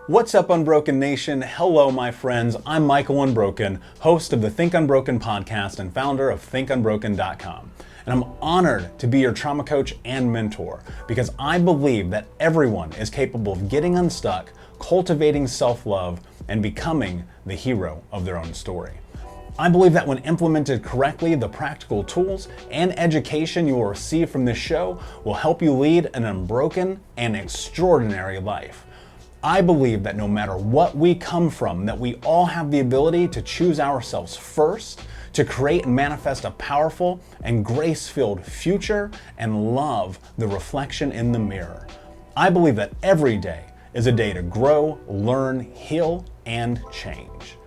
What's up, Unbroken Nation? Hello, my friends. I'm Michael Unbroken, host of the Think Unbroken podcast and founder of thinkunbroken.com. And I'm honored to be your trauma coach and mentor because I believe that everyone is capable of getting unstuck, cultivating self-love, and becoming the hero of their own story. I believe that when implemented correctly, the practical tools and education you will receive from this show will help you lead an unbroken and extraordinary life. I believe that no matter what we come from, that we all have the ability to choose ourselves first, to create and manifest a powerful and grace-filled future, and love the reflection in the mirror. I believe that every day is a day to grow, learn, heal, and change.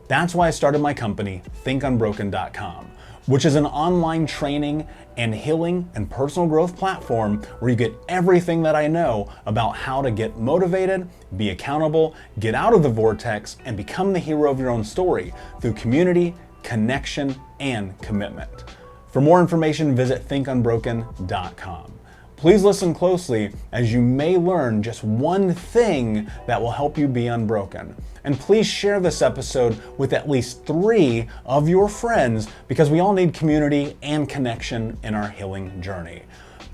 That's why I started my company, thinkunbroken.com, which is an online training and healing and personal growth platform where you get everything that I know about how to get motivated, be accountable, get out of the vortex, and become the hero of your own story through community, connection, and commitment. For more information, visit thinkunbroken.com. Please listen closely as you may learn just one thing that will help you be unbroken. And please share this episode with at least 3 of your friends because we all need community and connection in our healing journey.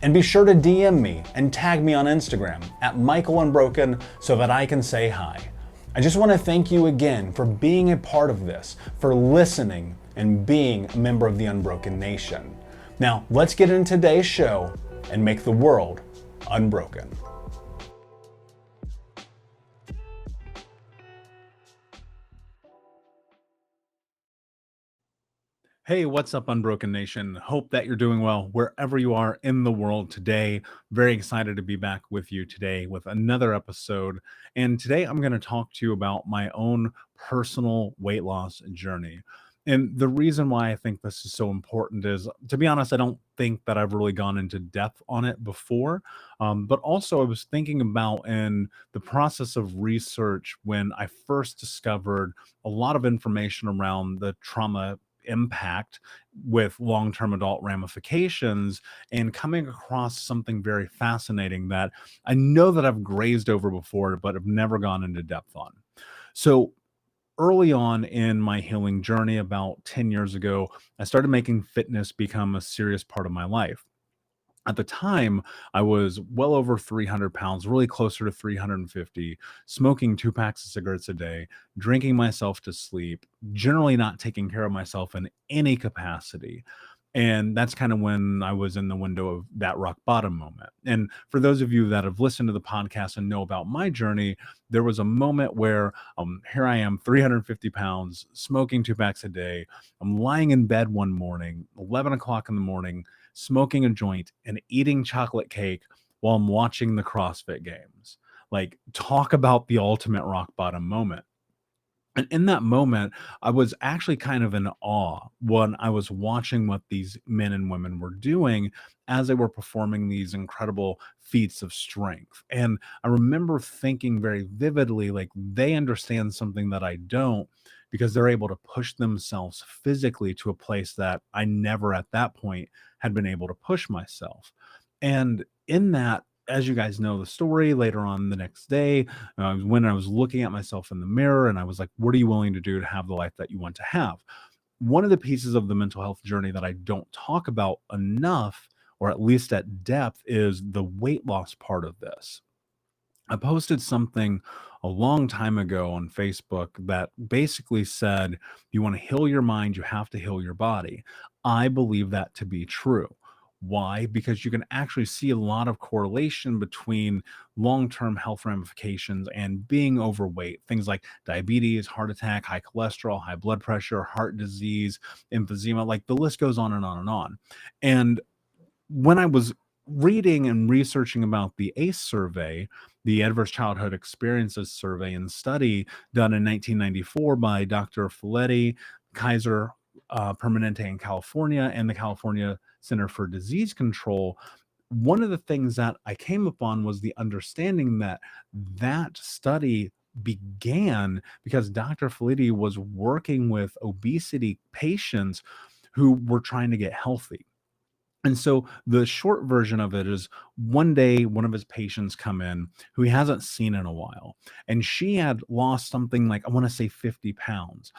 And be sure to DM me and tag me on Instagram at MichaelUnbroken so that I can say hi. I just want to thank you again for being a part of this, for listening and being a member of the Unbroken Nation. Now, let's get into today's show and make the world unbroken. Hey, what's up, Unbroken Nation? Hope that you're doing well wherever you are in the world today. Very excited to be back with you today with another episode. And today I'm going to talk to you about my own personal weight loss journey. And the reason why I think this is so important is, to be honest, I don't think that I've really gone into depth on it before. But also, I was thinking about in the process of research when I first discovered a lot of information around the trauma impact with long-term adult ramifications and coming across something very fascinating that I know that I've grazed over before, but have never gone into depth on. So early on in my healing journey, about 10 years ago, I started making fitness become a serious part of my life. At the time, I was well over 300 pounds, really closer to 350, smoking 2 packs of cigarettes a day, drinking myself to sleep, generally not taking care of myself in any capacity. And that's kind of when I was in the window of that rock bottom moment. And for those of you that have listened to the podcast and know about my journey, there was a moment where here I am, 350 pounds, smoking 2 packs a day. I'm lying in bed one morning, 11 o'clock in the morning, smoking a joint and eating chocolate cake while I'm watching the CrossFit games. Like, talk about the ultimate rock bottom moment. And in that moment, I was actually kind of in awe when I was watching what these men and women were doing as they were performing these incredible feats of strength. And I remember thinking very vividly, like, they understand something that I don't because they're able to push themselves physically to a place that I never at that point had been able to push myself. And in that, as you guys know the story, later on the next day, when I was looking at myself in the mirror and I was like, what are you willing to do to have the life that you want to have? One of the pieces of the mental health journey that I don't talk about enough, or at least at depth, is the weight loss part of this. I posted something a long time ago on Facebook that basically said, you want to heal your mind, you have to heal your body. I believe that to be true. Why? Because you can actually see a lot of correlation between long-term health ramifications and being overweight. Things like diabetes, heart attack, high cholesterol, high blood pressure, heart disease, emphysema, like the list goes on and on and on. And when I was reading and researching about the ACE survey, the Adverse Childhood Experiences Survey and study done in 1994 by Dr. Folletti, Kaiser Permanente in California, and the California Center for Disease Control, one of the things that I came upon was the understanding that that study began because Dr. Folletti was working with obesity patients who were trying to get healthy. And so the short version of it is one day, one of his patients come in who he hasn't seen in a while. And she had lost something like, I want to say 50 pounds.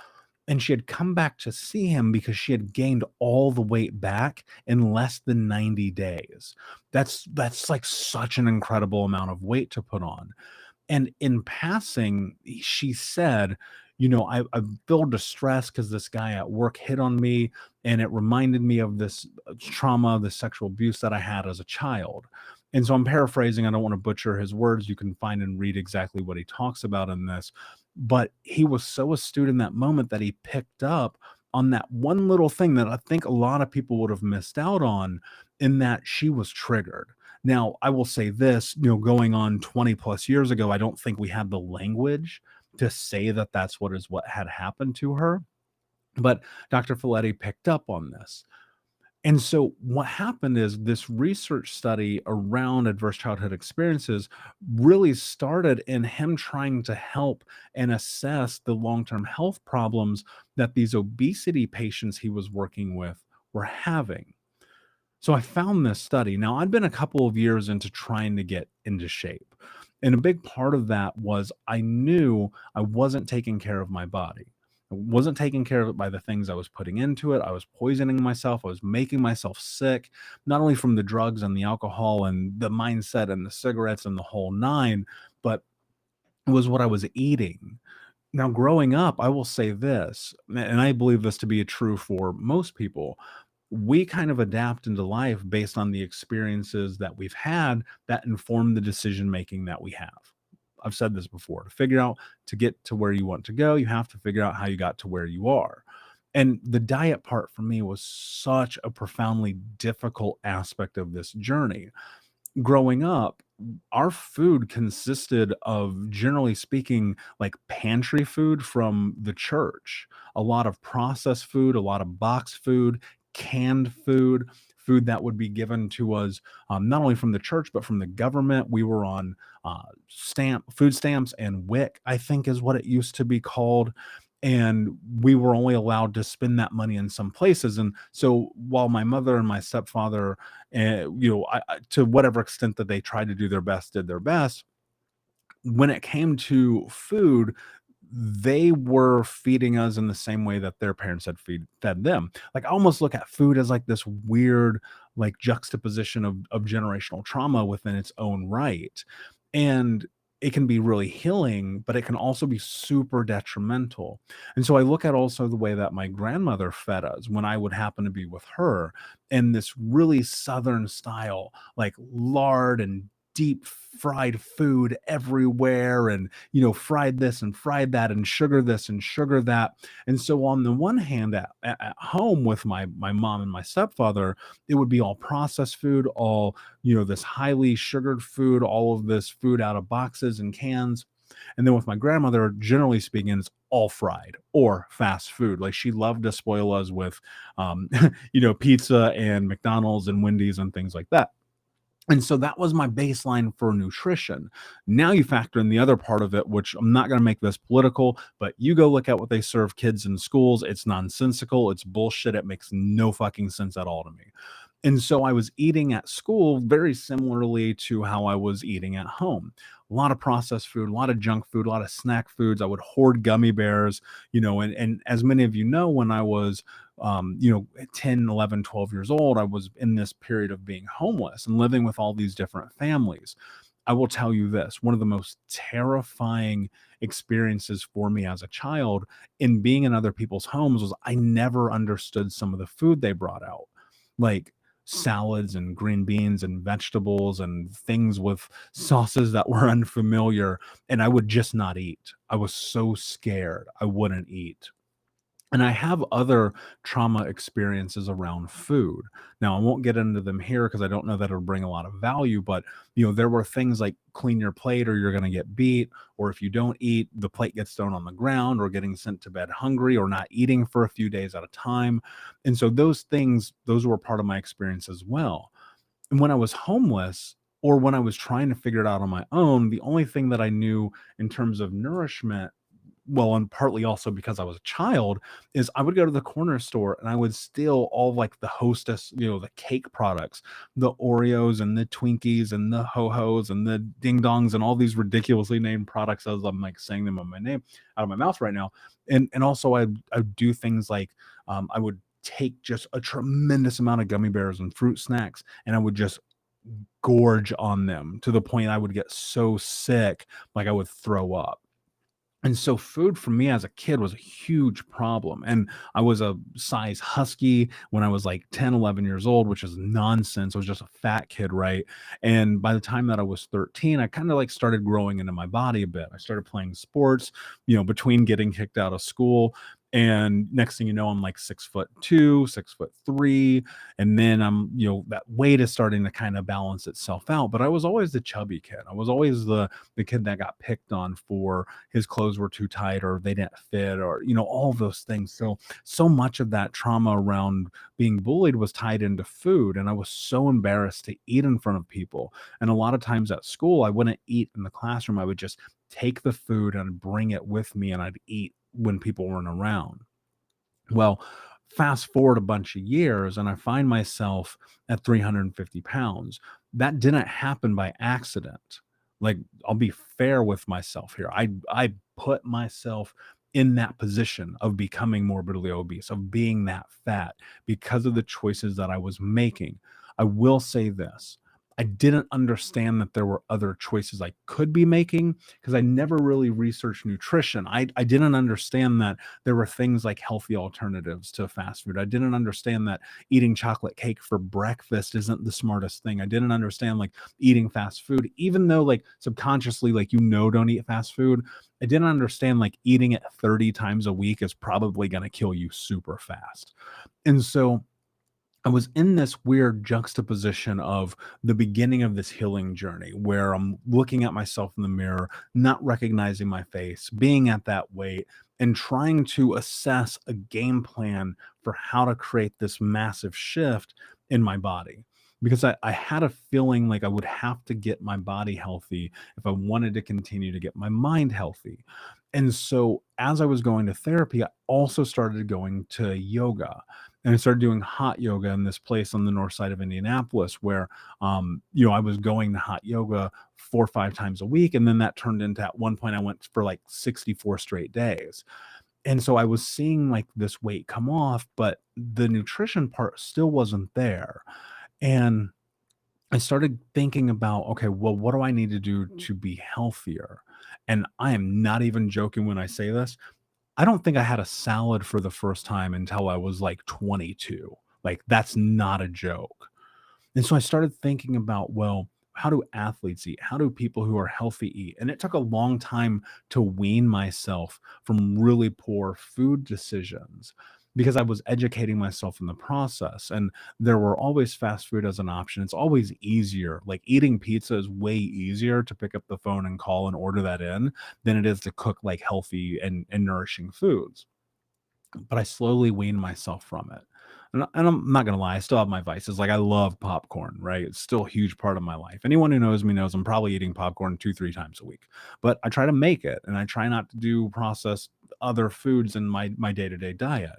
And she had come back to see him because she had gained all the weight back in less than 90 days. That's like such an incredible amount of weight to put on. And in passing, she said, I feel distressed because this guy at work hit on me, and it reminded me of this trauma, the sexual abuse that I had as a child. And so I'm paraphrasing. I don't want to butcher his words. You can find and read exactly what he talks about in this. But he was so astute in that moment that he picked up on that one little thing that I think a lot of people would have missed out on, in that she was triggered. Now, I will say this, going on 20 plus years ago, I don't think we had the language to say that that's what had happened to her. But Dr. Folletti picked up on this. And so what happened is this research study around adverse childhood experiences really started in him trying to help and assess the long-term health problems that these obesity patients he was working with were having. So I found this study. Now, I'd been a couple of years into trying to get into shape. And a big part of that was I knew I wasn't taking care of my body. I wasn't taking care of it by the things I was putting into it. I was poisoning myself. I was making myself sick, not only from the drugs and the alcohol and the mindset and the cigarettes and the whole nine, but it was what I was eating. Now, growing up, I will say this, and I believe this to be true for most people. We kind of adapt into life based on the experiences that we've had that inform the decision making that we have. I've said this before. To get to where you want to go, you have to figure out how you got to where you are. And the diet part for me was such a profoundly difficult aspect of this journey. Growing up, our food consisted of, generally speaking, like pantry food from the church, a lot of processed food, a lot of boxed food, canned food, food that would be given to us, not only from the church but from the government. We were on food stamps and WIC, I think is what it used to be called. And we were only allowed to spend that money in some places. And so while my mother and my stepfather, to whatever extent that they tried to do their best, did their best, when it came to food, they were feeding us in the same way that their parents had fed them. Like, I almost look at food as like this weird, like, juxtaposition of generational trauma within its own right. And it can be really healing, but it can also be super detrimental. And so I look at also the way that my grandmother fed us when I would happen to be with her, in this really Southern style, like lard and deep fried food everywhere, and fried this and fried that, and sugar this and sugar that. And so on the one hand, at home with my mom and my stepfather, it would be all processed food, all this highly sugared food, all of this food out of boxes and cans. And then with my grandmother, generally speaking, it's all fried or fast food. Like, she loved to spoil us with pizza and McDonald's and Wendy's and things like that. And so that was my baseline for nutrition. Now you factor in the other part of it, which I'm not going to make this political, but you go look at what they serve kids in schools. It's nonsensical. It's bullshit. It makes no fucking sense at all to me. And so I was eating at school very similarly to how I was eating at home. A lot of processed food, a lot of junk food, a lot of snack foods. I would hoard gummy bears, and as many of you know, when I was 10, 11, 12 years old, I was in this period of being homeless and living with all these different families. I will tell you this, one of the most terrifying experiences for me as a child in being in other people's homes was I never understood some of the food they brought out. Like, salads and green beans and vegetables and things with sauces that were unfamiliar, and I would just not eat. I was so scared I wouldn't eat. And I have other trauma experiences around food. Now, I won't get into them here because I don't know that it'll bring a lot of value, but there were things like clean your plate or you're going to get beat, or if you don't eat, the plate gets thrown on the ground, or getting sent to bed hungry, or not eating for a few days at a time. And so those were part of my experience as well. And when I was homeless, or when I was trying to figure it out on my own, the only thing that I knew in terms of nourishment well, and partly also because I was a child, is I would go to the corner store and I would steal all of, like, the Hostess, the cake products, the Oreos and the Twinkies and the Ho-Hos and the Ding Dongs and all these ridiculously named products as I'm, like, saying them on my name out of my mouth right now. And also I'd do things like, I would take just a tremendous amount of gummy bears and fruit snacks, and I would just gorge on them to the point I would get so sick, like I would throw up. And so food for me as a kid was a huge problem. And I was a size husky when I was like 10, 11 years old, which is nonsense. I was just a fat kid, right? And by the time that I was 13, I kind of like started growing into my body a bit. I started playing sports, between getting kicked out of school. And next thing you know, I'm like 6'2", 6'3", and then that weight is starting to kind of balance itself out. But I was always the chubby kid. I was always the kid that got picked on for his clothes were too tight or they didn't fit, or all of those things. So much of that trauma around being bullied was tied into food, and I was so embarrassed to eat in front of people. And a lot of times at school I wouldn't eat in the classroom. I would just take the food and bring it with me, and I'd eat when people weren't around. Well, fast forward a bunch of years, and I find myself at 350 pounds. That didn't happen by accident. Like, I'll be fair with myself here. I put myself in that position of becoming morbidly obese, of being that fat, because of the choices that I was making. I will say this. I didn't understand that there were other choices I could be making because I never really researched nutrition. I didn't understand that there were things like healthy alternatives to fast food. I didn't understand that eating chocolate cake for breakfast isn't the smartest thing. I didn't understand like eating fast food, even though like subconsciously, like, don't eat fast food. I didn't understand like eating it 30 times a week is probably going to kill you super fast. And so I was in this weird juxtaposition of the beginning of this healing journey where I'm looking at myself in the mirror, not recognizing my face, being at that weight, and trying to assess a game plan for how to create this massive shift in my body. Because I had a feeling like I would have to get my body healthy if I wanted to continue to get my mind healthy. And so as I was going to therapy, I also started going to yoga, and I started doing hot yoga in this place on the north side of Indianapolis where, I was going to hot yoga 4 or 5 times a week. And then that turned into, at one point, I went for like 64 straight days. And so I was seeing like this weight come off, but the nutrition part still wasn't there. And I started thinking about, okay, well, what do I need to do to be healthier? And I am not even joking when I say this. I don't think I had a salad for the first time until I was like 22. Like, that's not a joke. And so I started thinking about, well, how do athletes eat? How do people who are healthy eat? And it took a long time to wean myself from really poor food decisions because I was educating myself in the process. And there were always fast food as an option. It's always easier. Like, eating pizza is way easier to pick up the phone and call and order that in than it is to cook like healthy and nourishing foods. But I slowly weaned myself from it. And I'm not gonna lie, I still have my vices. Like, I love popcorn, right? It's still a huge part of my life. Anyone who knows me knows I'm probably eating popcorn 2, 3 times a week. But I try to make it, and I try not to do processed other foods in my day-to-day diet.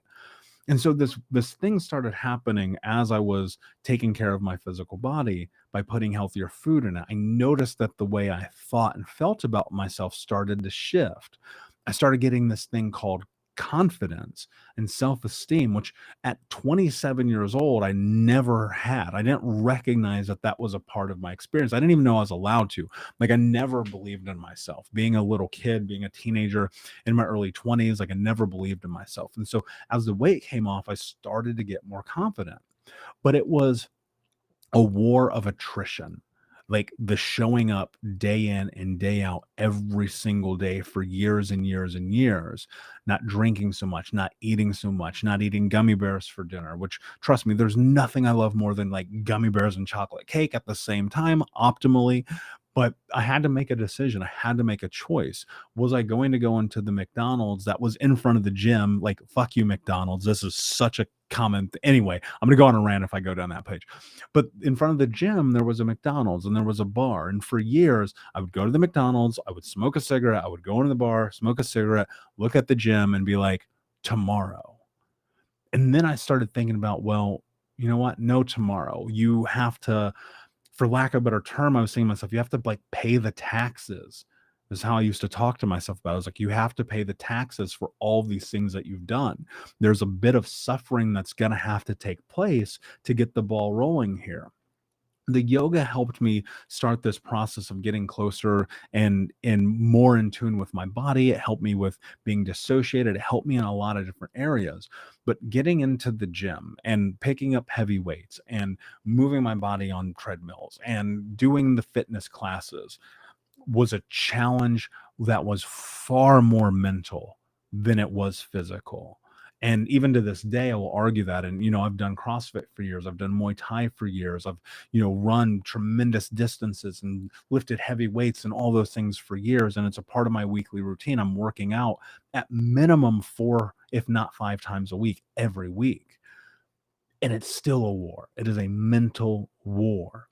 And so this thing started happening as I was taking care of my physical body by putting healthier food in it. I noticed that the way I thought and felt about myself started to shift. I started getting this thing called confidence and self-esteem, which at 27 years old, I never had. I didn't recognize that that was a part of my experience. I didn't even know I was allowed to. Like, I never believed in myself. Being a little kid, being a teenager in my early 20s, like, I never believed in myself. And so as the weight came off, I started to get more confident. But it was a war of attrition. Like, the showing up day in and day out every single day for years and years and years, not drinking so much, not eating so much, not eating gummy bears for dinner, which, trust me, there's nothing I love more than like gummy bears and chocolate cake at the same time, optimally. But I had to make a decision. I had to make a choice. Was I going to go into the McDonald's that was in front of the gym? Like, fuck you, McDonald's. This is such a common. Anyway, I'm going to go on a rant if I go down that page. But in front of the gym, there was a McDonald's and there was a bar. And for years, I would go to the McDonald's, I would smoke a cigarette, I would go into the bar, smoke a cigarette, look at the gym and be like, tomorrow. And then I started thinking about, well, you know what? No, tomorrow. You have to, for lack of a better term, I was saying to myself, you have to like pay the taxes. This is how I used to talk to myself about it. I was like, you have to pay the taxes for all these things that you've done. There's a bit of suffering that's going to have to take place to get the ball rolling here. The yoga helped me start this process of getting closer and more in tune with my body. It helped me with being dissociated. It helped me in a lot of different areas. But getting into the gym and picking up heavy weights and moving my body on treadmills and doing the fitness classes was a challenge that was far more mental than it was physical. And even to this day, I will argue that. And, I've done CrossFit for years. I've done Muay Thai for years. I've, run tremendous distances and lifted heavy weights and all those things for years. And it's a part of my weekly routine. I'm working out at minimum 4, if not 5 times a week, every week. And it's still a war. It is a mental war.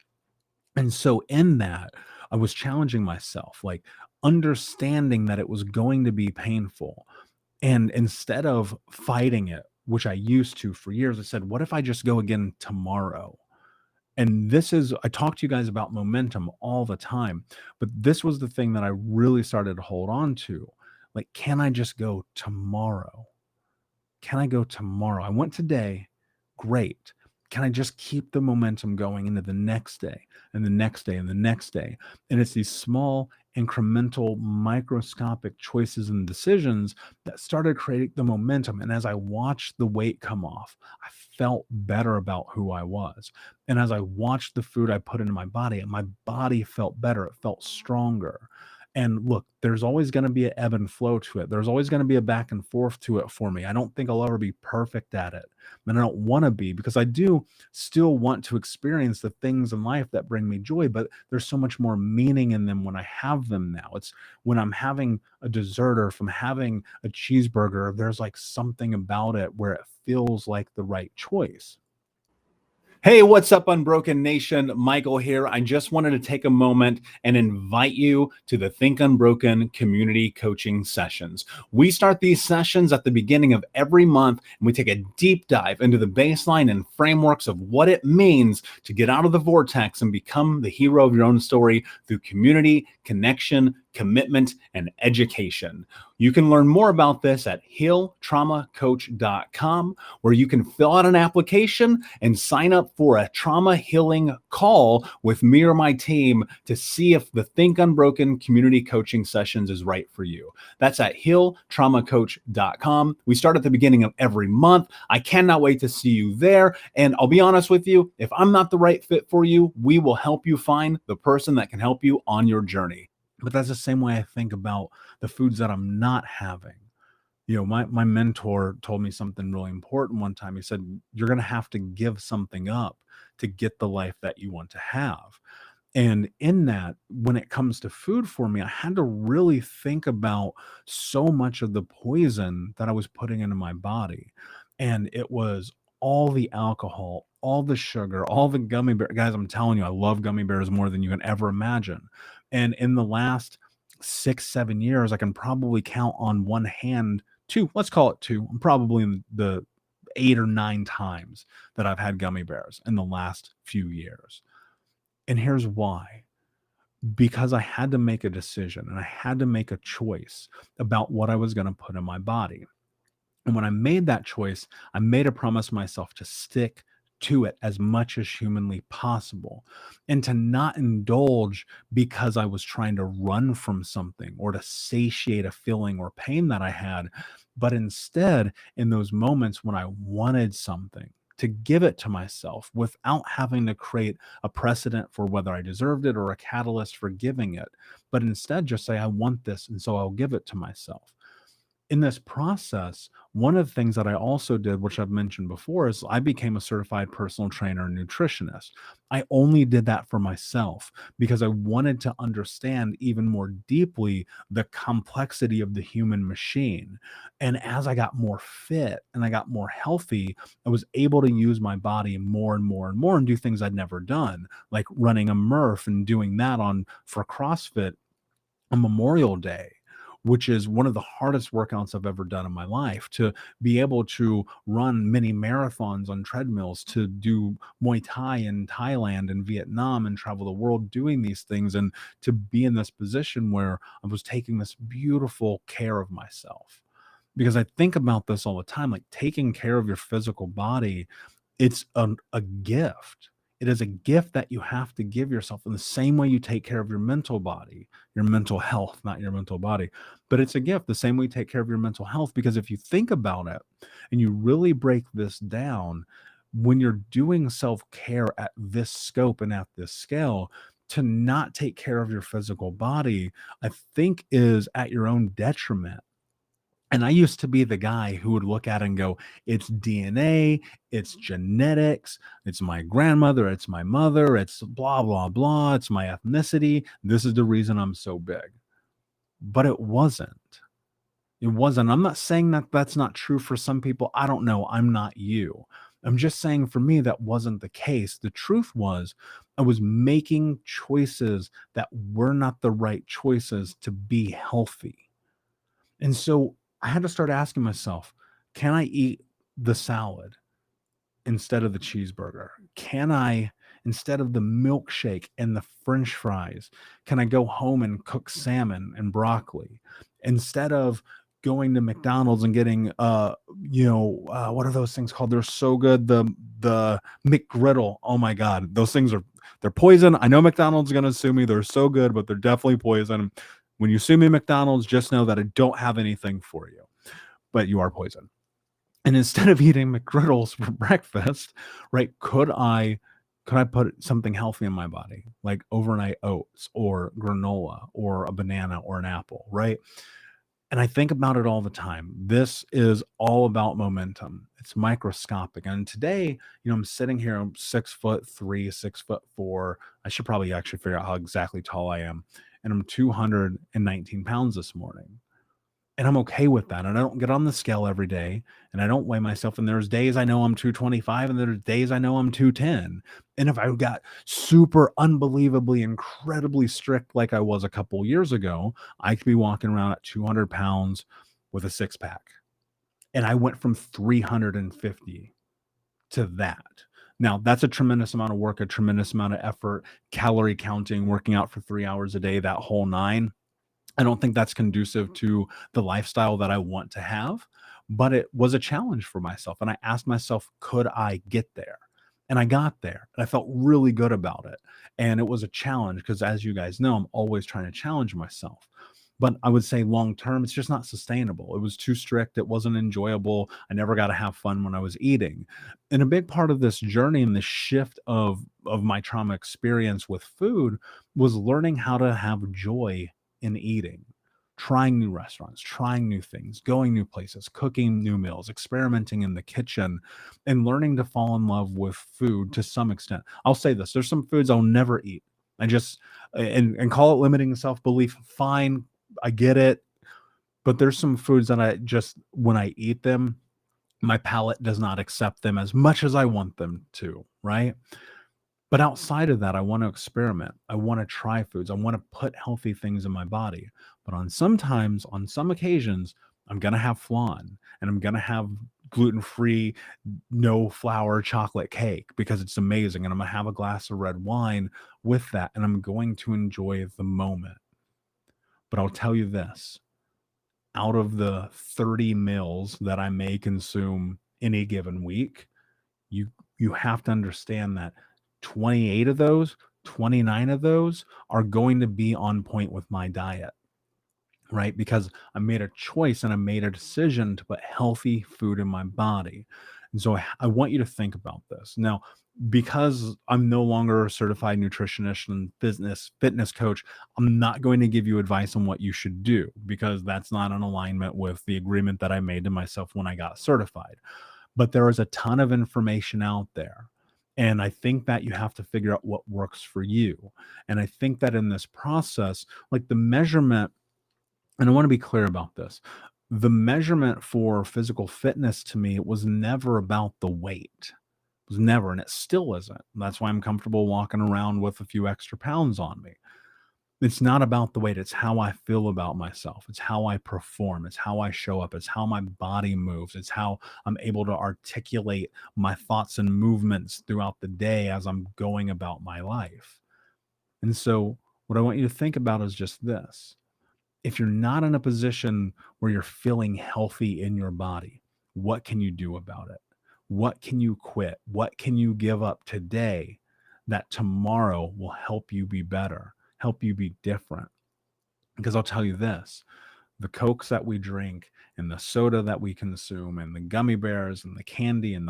And so in that, I was challenging myself, like understanding that it was going to be painful. And instead of fighting it, which I used to for years, I said, what if I just go again tomorrow? And I talk to you guys about momentum all the time, but this was the thing that I really started to hold on to. Like, can I just go tomorrow? Can I go tomorrow? I went today. Great. Can I just keep the momentum going into the next day and the next day and the next day? And it's these small, incremental, microscopic choices and decisions that started creating the momentum. And as I watched the weight come off, I felt better about who I was. And as I watched the food I put into my body felt better. It felt stronger. And look, there's always going to be an ebb and flow to it. There's always going to be a back and forth to it for me. I don't think I'll ever be perfect at it. And I don't want to be, because I do still want to experience the things in life that bring me joy, but there's so much more meaning in them when I have them now. It's when I'm having a dessert or if I'm having a cheeseburger, there's like something about it where it feels like the right choice. Hey, what's up, Unbroken Nation? Michael here. I just wanted to take a moment and invite you to the Think Unbroken community coaching sessions. We start these sessions at the beginning of every month, and we take a deep dive into the baseline and frameworks of what it means to get out of the vortex and become the hero of your own story through community, connection, commitment, and education. You can learn more about this at healtraumacoach.com, where you can fill out an application and sign up for a trauma healing call with me or my team to see if the Think Unbroken community coaching sessions is right for you. That's at healtraumacoach.com. We start at the beginning of every month. I cannot wait to see you there. And I'll be honest with you, if I'm not the right fit for you, we will help you find the person that can help you on your journey. But that's the same way I think about the foods that I'm not having. My mentor told me something really important one time. He said, you're going to have to give something up to get the life that you want to have. And in that, when it comes to food for me, I had to really think about so much of the poison that I was putting into my body. And it was all the alcohol, all the sugar, all the gummy bears. Guys, I'm telling you, I love gummy bears more than you can ever imagine. And in the last 6-7 years, I can probably count on one hand, let's call it 2. I'm probably in the 8 or 9 times that I've had gummy bears in the last few years. And here's why. Because I had to make a decision and I had to make a choice about what I was going to put in my body. And when I made that choice, I made a promise to myself to stick to it as much as humanly possible and to not indulge because I was trying to run from something or to satiate a feeling or pain that I had, but instead in those moments when I wanted something, to give it to myself without having to create a precedent for whether I deserved it or a catalyst for giving it, but instead just say, I want this, and so I'll give it to myself. in this process, one of the things that I also did, which I've mentioned before, is I became a certified personal trainer and nutritionist. I only did that for myself because I wanted to understand even more deeply the complexity of the human machine. And as I got more fit and I got more healthy, I was able to use my body more and more and more and do things I'd never done, like running a Murph and doing that on for CrossFit on Memorial Day, which is one of the hardest workouts I've ever done in my life. To be able to run mini marathons on treadmills, to do Muay Thai in Thailand and Vietnam and travel the world doing these things, and to be in this position where I was taking this beautiful care of myself. Because I think about this all the time, like taking care of your physical body, it's a gift. It is a gift that you have to give yourself in the same way you take care of your mental body, your mental health, not your mental body. But it's a gift the same way you take care of your mental health. Because if you think about it and you really break this down, when you're doing self care at this scope and at this scale, to not take care of your physical body, I think is at your own detriment. And I used to be the guy who would look at it and go, it's DNA, it's genetics, it's my grandmother, it's my mother, it's blah, blah, blah, it's my ethnicity. This is the reason I'm so big. But it wasn't. It wasn't. I'm not saying that that's not true for some people. I don't know. I'm not you. I'm just saying for me, that wasn't the case. The truth was, I was making choices that were not the right choices to be healthy. And so I had to start asking myself, can I eat the salad instead of the cheeseburger? Can I, instead of the milkshake and the french fries, can I go home and cook salmon and broccoli instead of going to McDonald's and getting what are those things called? They're so good. The McGriddle. Oh my God. Those things they're poison. I know McDonald's is gonna sue me. They're so good, but they're definitely poison. When you sue me, McDonald's, just know that I don't have anything for you, but you are poison. And instead of eating McGriddles for breakfast, right, could I put something healthy in my body, like overnight oats or granola or a banana or an apple, right? And I think about it all the time. This is all about momentum. It's microscopic. And today, I'm sitting here, I'm 6'3", 6'4". I should probably actually figure out how exactly tall I am. And I'm 219 pounds this morning. And I'm okay with that. And I don't get on the scale every day and I don't weigh myself. And there's days I know I'm 225 and there's days I know I'm 210. And if I got super unbelievably, incredibly strict like I was a couple years ago, I could be walking around at 200 pounds with a six pack. And I went from 350 to that. Now, that's a tremendous amount of work, a tremendous amount of effort, calorie counting, working out for 3 hours a day, that whole nine. I don't think that's conducive to the lifestyle that I want to have, but it was a challenge for myself. And I asked myself, could I get there? And I got there and I felt really good about it. And it was a challenge because, as you guys know, I'm always trying to challenge myself. But I would say long term, it's just not sustainable. It was too strict. It wasn't enjoyable. I never got to have fun when I was eating. And a big part of this journey and the shift of my trauma experience with food was learning how to have joy in eating, trying new restaurants, trying new things, going new places, cooking new meals, experimenting in the kitchen, and learning to fall in love with food to some extent. I'll say this, there's some foods I'll never eat. I just and call it limiting self-belief, fine. I get it. But there's some foods that I just when I eat them, my palate does not accept them as much as I want them to, right? But outside of that, I want to experiment. I want to try foods. I want to put healthy things in my body. But on some occasions, I'm going to have flan and I'm going to have gluten-free, no flour chocolate cake because it's amazing. And I'm going to have a glass of red wine with that. And I'm going to enjoy the moment. But I'll tell you this, out of the 30 meals that I may consume any given week, you you have to understand that 28 of those, 29 of those are going to be on point with my diet, right? Because I made a choice and I made a decision to put healthy food in my body. And so I want you to think about this. Now, because I'm no longer a certified nutritionist and fitness coach, I'm not going to give you advice on what you should do because that's not in alignment with the agreement that I made to myself when I got certified. But there is a ton of information out there. And I think that you have to figure out what works for you. And I think that in this process, like the measurement, and I want to be clear about this, the measurement for physical fitness to me, it was never about the weight. It was never, and it still isn't. That's why I'm comfortable walking around with a few extra pounds on me. It's not about the weight. It's how I feel about myself. It's how I perform. It's how I show up. It's how my body moves. It's how I'm able to articulate my thoughts and movements throughout the day as I'm going about my life. And so, what I want you to think about is just this. If you're not in a position where you're feeling healthy in your body, what can you do about it? What can you quit? What can you give up today that tomorrow will help you be better, help you be different? Because I'll tell you this, the Cokes that we drink and the soda that we consume and the gummy bears and the candy and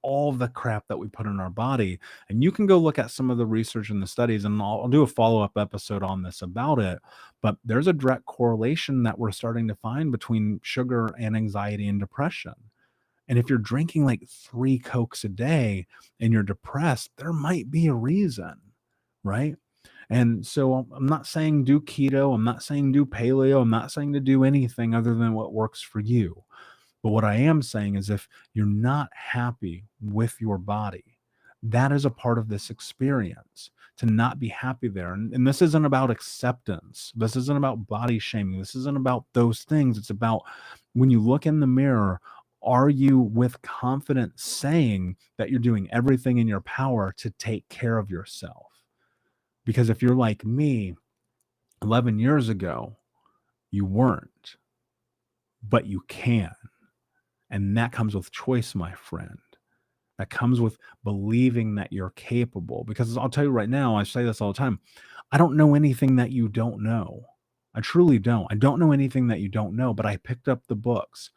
all the crap that we put in our body. And you can go look at some of the research and the studies, and I'll do a follow-up episode on this about it. But there's a direct correlation that we're starting to find between sugar and anxiety and depression. And if you're drinking like 3 Cokes a day and you're depressed, there might be a reason, right? And so I'm not saying do keto. I'm not saying do paleo. I'm not saying to do anything other than what works for you. But what I am saying is if you're not happy with your body, that is a part of this experience to not be happy there. And this isn't about acceptance. This isn't about body shaming. This isn't about those things. It's about when you look in the mirror, are you with confidence saying that you're doing everything in your power to take care of yourself? Because if you're like me 11 years ago, you weren't, but you can. And that comes with choice, my friend. That comes with believing that you're capable. Because I'll tell you right now, I say this all the time, I don't know anything that you don't know. I truly don't. I don't know anything that you don't know, but I picked up the books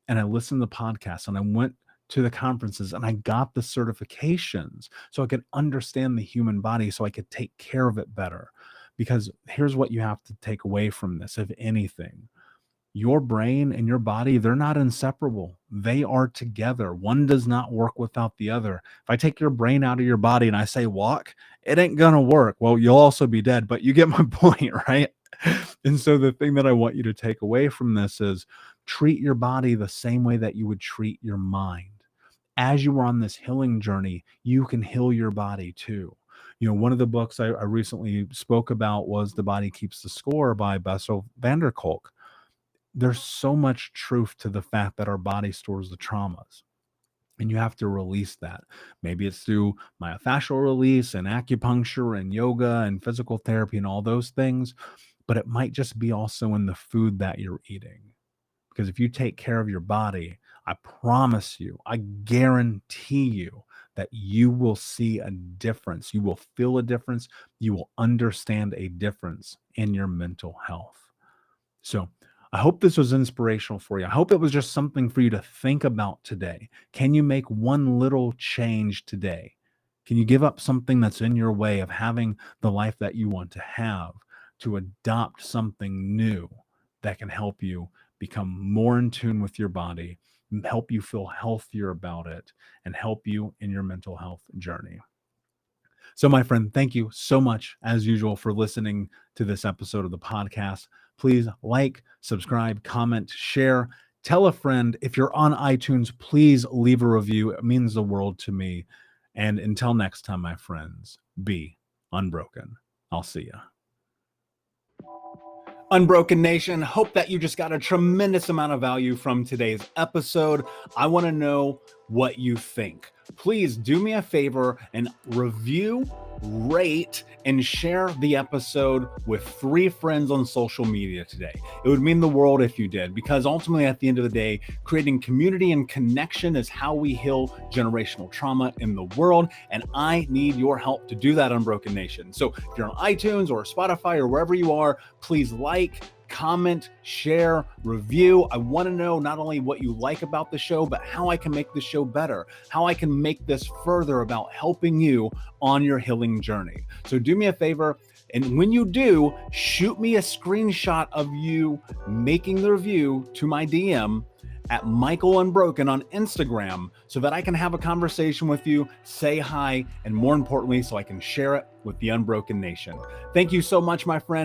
and I listened to podcasts and I went to the conferences and I got the certifications so I could understand the human body so I could take care of it better. Because here's what you have to take away from this, if anything. Your brain and your body, they're not inseparable. They are together. One does not work without the other. If I take your brain out of your body and I say walk, it ain't going to work. Well, you'll also be dead, but you get my point, right? And so the thing that I want you to take away from this is treat your body the same way that you would treat your mind. As you are on this healing journey, you can heal your body too. One of the books I recently spoke about was The Body Keeps the Score by Bessel van der Kolk. There's so much truth to the fact that our body stores the traumas. And you have to release that. Maybe it's through myofascial release and acupuncture and yoga and physical therapy and all those things. But it might just be also in the food that you're eating. Because if you take care of your body, I promise you, I guarantee you that you will see a difference. You will feel a difference. You will understand a difference in your mental health. So I hope this was inspirational for you. I hope it was just something for you to think about today. Can you make one little change today? Can you give up something that's in your way of having the life that you want to have to adopt something new that can help you become more in tune with your body, help you feel healthier about it, and help you in your mental health journey? So, my friend, thank you so much, as usual, for listening to this episode of the podcast. Please like, subscribe, comment, share, tell a friend. If you're on iTunes, please leave a review. It means the world to me. And until next time, my friends, be unbroken. I'll see you. Unbroken Nation, hope that you just got a tremendous amount of value from today's episode. I want to know what you think. Please do me a favor and review, rate, and share the episode with 3 friends on social media today. It would mean the world if you did, because ultimately at the end of the day, creating community and connection is how we heal generational trauma in the world. And I need your help to do that, Unbroken Nation. So if you're on iTunes or Spotify or wherever you are, please like, comment, share, review. I want to know not only what you like about the show, but how I can make the show better, how I can make this further about helping you on your healing journey. So do me a favor, and when you do, shoot me a screenshot of you making the review to my DM at Michael Unbroken on Instagram so that I can have a conversation with you, say hi, and more importantly, so I can share it with the Unbroken Nation. Thank you so much, my friend.